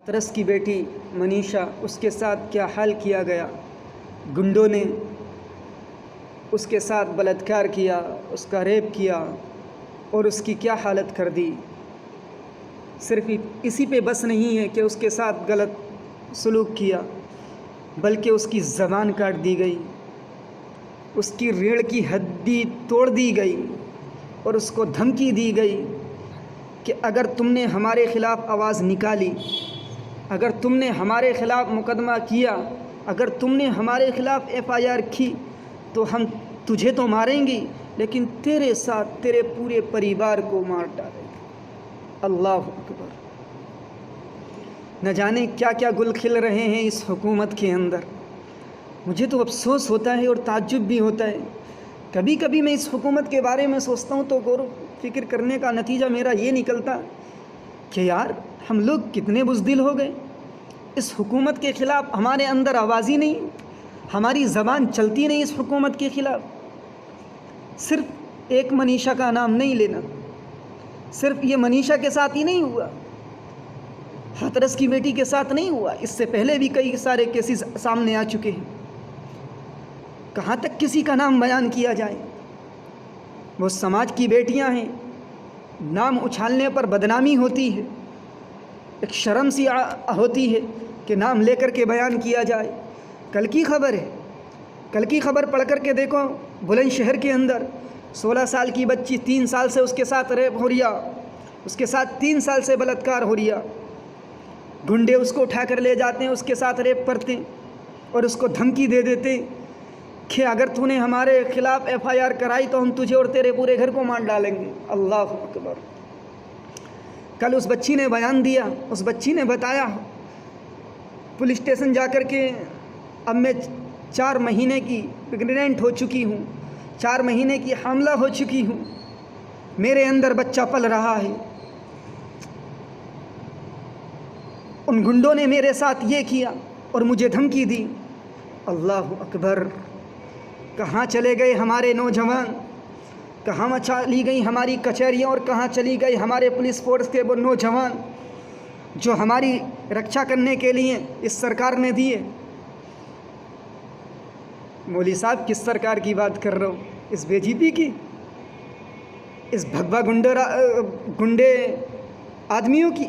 तरस की बेटी मनीषा, उसके साथ क्या हाल किया गया। गुंडों ने उसके साथ बलात्कार किया, उसका रेप किया और उसकी क्या हालत कर दी। सिर्फ इसी पे बस नहीं है कि उसके साथ गलत सलूक किया, बल्कि उसकी ज़बान काट दी गई, उसकी रीढ़ की हड्डी तोड़ दी गई और उसको धमकी दी गई कि अगर तुमने हमारे ख़िलाफ़ आवाज़ निकाली, अगर तुमने हमारे ख़िलाफ़ मुकदमा किया, अगर तुमने हमारे ख़िलाफ़ FIR की तो हम तुझे तो मारेंगे, लेकिन तेरे साथ तेरे पूरे परिवार को मार डालेंगे। अल्लाह अकबर। न जाने क्या क्या गुल खिल रहे हैं इस हुकूमत के अंदर। मुझे तो अफसोस होता है और ताज्जुब भी होता है। कभी कभी मैं इस हुकूमत के बारे में सोचता हूँ तो गौर फिक्र करने का नतीजा मेरा ये निकलता कि यार हम लोग कितने बुज़दिल हो गए। इस हुकूमत के ख़िलाफ़ हमारे अंदर आवाज़ ही नहीं, हमारी ज़बान चलती नहीं इस हुकूमत के ख़िलाफ़। सिर्फ एक मनीषा का नाम नहीं लेना, सिर्फ ये मनीषा के साथ ही नहीं हुआ, हाथरस की बेटी के साथ नहीं हुआ, इससे पहले भी कई सारे केसेस सामने आ चुके हैं। कहाँ तक किसी का नाम बयान किया जाए। वो समाज की बेटियां हैं, नाम उछालने पर बदनामी होती है, एक शर्म सी होती है कि नाम लेकर के बयान किया जाए। कल की खबर है, कल की खबर पढ़ कर के देखो, बुलंदशहर के अंदर 16 साल की बच्ची, 3 साल से उसके साथ रेप हो रिया, उसके साथ 3 साल से बलात्कार हो रिया। गुंडे उसको उठा कर ले जाते हैं, उसके साथ रेप करते हैं और उसको धमकी दे देते हैं कि अगर तूने हमारे ख़िलाफ़ FIR कराई तो हम तुझे और तेरे पूरे घर को मार डालेंगे। अल्लाह अकबर। कल उस बच्ची ने बयान दिया, उस बच्ची ने बताया पुलिस स्टेशन जाकर के, अब मैं 4 महीने की प्रेग्नेंट हो चुकी हूँ, 4 महीने की हामला हो चुकी हूँ, मेरे अंदर बच्चा पल रहा है। उन गुंडों ने मेरे साथ ये किया और मुझे धमकी दी। अल्लाह अकबर। कहाँ चले गए हमारे नौजवान, कहाँ चली गई हमारी कचहरियाँ और कहाँ चली गई हमारे पुलिस फोर्स के वो नौजवान जो हमारी रक्षा करने के लिए इस सरकार ने दिए। मौली साहब, किस सरकार की बात कर रहे हो? इस BJP की, इस भगवा गुंडे आदमियों की?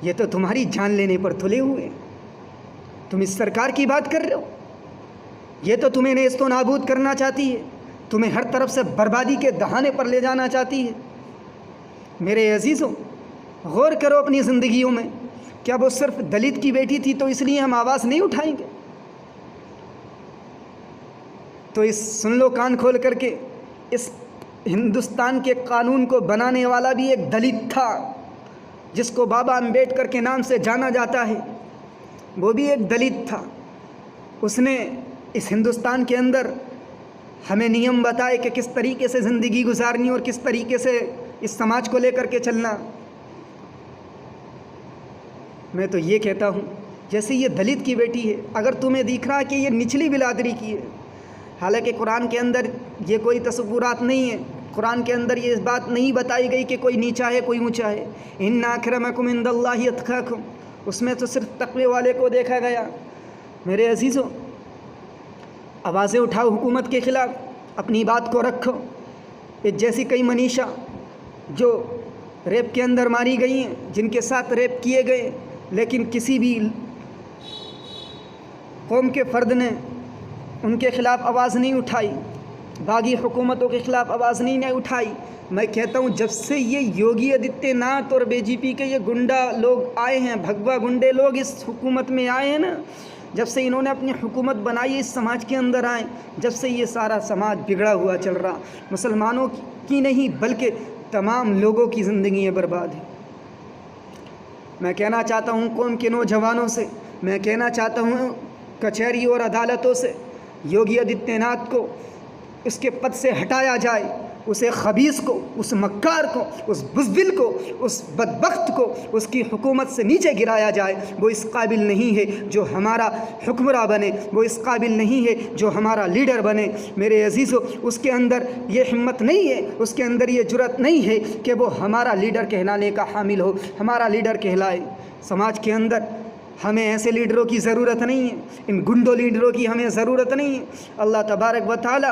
ये तो तुम्हारी जान लेने पर तुले हुए। तुम इस सरकार की बात कर रहे हो? ये तो तुम्हें नेस्तो नाबूद करना चाहती है, तुम्हें हर तरफ से बर्बादी के दहाने पर ले जाना चाहती है। मेरे अजीज़ों, गौर करो अपनी ज़िंदगियों में। क्या वो सिर्फ दलित की बेटी थी तो इसलिए हम आवाज़ नहीं उठाएंगे? तो सुन लो कान खोल करके, इस हिंदुस्तान के कानून को बनाने वाला भी एक दलित था, जिसको बाबा अम्बेडकर के नाम से जाना जाता है। वो भी एक दलित था। उसने इस हिंदुस्तान के अंदर हमें नियम बताए कि किस तरीके से ज़िंदगी गुजारनी और किस तरीके से इस समाज को लेकर के चलना। मैं तो ये कहता हूँ, जैसे ये दलित की बेटी है, अगर तुम्हें दिख रहा है कि ये निचली बिरादरी की है, हालांकि कुरान के अंदर ये कोई तसव्वुरात नहीं है, कुरान के अंदर ये बात नहीं बताई गई कि कोई नीचा है कोई ऊंचा है। इन्ना अक्रमकुम इंदल्लाहि अत्काकुम, उसमें तो सिर्फ तक़वे वाले को देखा गया। मेरे अजीज़ों, आवाज़ें उठाओ हुकूमत के ख़िलाफ़, अपनी बात को रखो। ये जैसी कई मनीषा जो रेप के अंदर मारी गई हैं, जिनके साथ रेप किए गए, लेकिन किसी भी कौम के फ़र्द ने उनके ख़िलाफ़ आवाज़ नहीं उठाई, बागी हुकूमतों के ख़िलाफ़ आवाज़ नहीं उठाई। मैं कहता हूँ, जब से ये योगी आदित्यनाथ और BJP के ये गुंडा लोग आए हैं, भगवा गुंडे लोग इस हुकूमत में आए हैं ना, जब से इन्होंने अपनी हुकूमत बनाई, इस समाज के अंदर आए, जब से ये सारा समाज बिगड़ा हुआ चल रहा। मुसलमानों की नहीं बल्कि तमाम लोगों की ज़िंदगी बर्बाद है। मैं कहना चाहता हूँ कौम के नौजवानों से, मैं कहना चाहता हूँ कचहरी और अदालतों से, योगी आदित्यनाथ को इसके पद से हटाया जाए, उसे खबीस को, उस मक्कार को, उस बुज़दिल को, उस बदबख्त को उसकी हुकूमत से नीचे गिराया जाए। वो इस काबिल नहीं है जो हमारा हुक्मरान बने, वो इस काबिल नहीं है जो हमारा लीडर बने। मेरे अजीज़ों, उसके अंदर ये हिम्मत नहीं है, उसके अंदर ये जुर्रत नहीं है कि वो हमारा लीडर कहलाने का हामिल हो, हमारा लीडर कहलाए। سماج کے اندر ہمیں ایسے لیڈروں کی ضرورت نہیں ہے، ان گنڈوں لیڈروں کی ہمیں ضرورت نہیں ہے۔ اللہ تبارک و تعالیٰ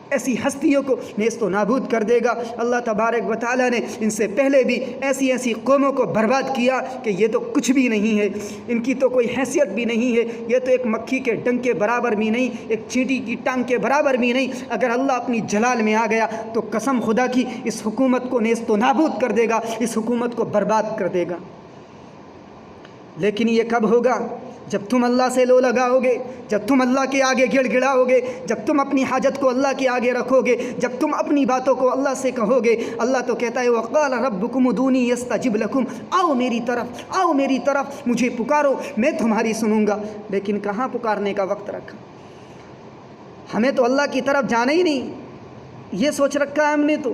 ایسی ہستیوں کو نیست و نابود کر دے گا۔ اللہ تبارک و تعالیٰ نے ان سے پہلے بھی ایسی قوموں کو برباد کیا کہ یہ تو کچھ بھی نہیں ہے، ان کی تو کوئی حیثیت بھی نہیں ہے، یہ تو ایک مکھی کے ڈنک کے برابر بھی نہیں، ایک چینٹی کی ٹانگ کے برابر بھی نہیں۔ اگر اللہ اپنی جلال میں آ گیا تو قسم خدا کی اس حکومت کو نیست و نابود کر دے گا، اس حکومت کو برباد کر دے گا۔ لیکن یہ کب ہوگا؟ جب تم اللہ سے لو لگاؤ گے، جب تم اللہ کے آگے گڑ گڑاؤ گے، جب تم اپنی حاجت کو اللہ کے آگے رکھو گے، جب تم اپنی باتوں کو اللہ سے کہو گے۔ اللہ تو کہتا ہے وقال ربکم ادعونی یستجب لکم، آؤ میری طرف، آؤ میری طرف، مجھے پکارو، میں تمہاری سنوں گا۔ لیکن کہاں پکارنے کا وقت رکھا؟ ہمیں تو اللہ کی طرف جانا ہی نہیں، یہ سوچ رکھا ہے ہم نے، تو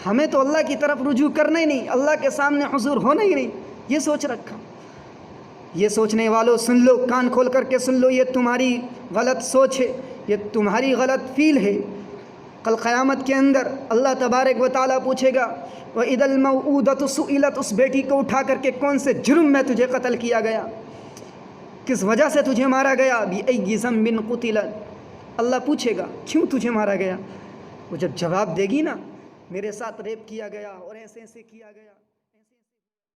ہمیں تو اللہ کی طرف رجوع کرنا ہی نہیں، اللہ کے سامنے حضور ہونا ہی نہیں، یہ سوچ رکھا۔ یہ سوچنے والوں سن لو، کان کھول کر کے سن لو، یہ تمہاری غلط سوچ ہے، یہ تمہاری غلط فیل ہے۔ کل قیامت کے اندر اللہ تبارک و تعالیٰ پوچھے گا وَإِذَا الْمَوْءُودَةُ سُئِلَتْ، اس بیٹی کو اٹھا کر کے کون سے جرم میں تجھے قتل کیا گیا، کس وجہ سے تجھے مارا گیا، بِأَيِّ ذَنبٍ قُتِلَتْ، اللہ پوچھے گا کیوں تجھے مارا گیا۔ وہ جب جواب دے گی نا، میرے ساتھ ریپ کیا گیا اور ایسے کیا گیا،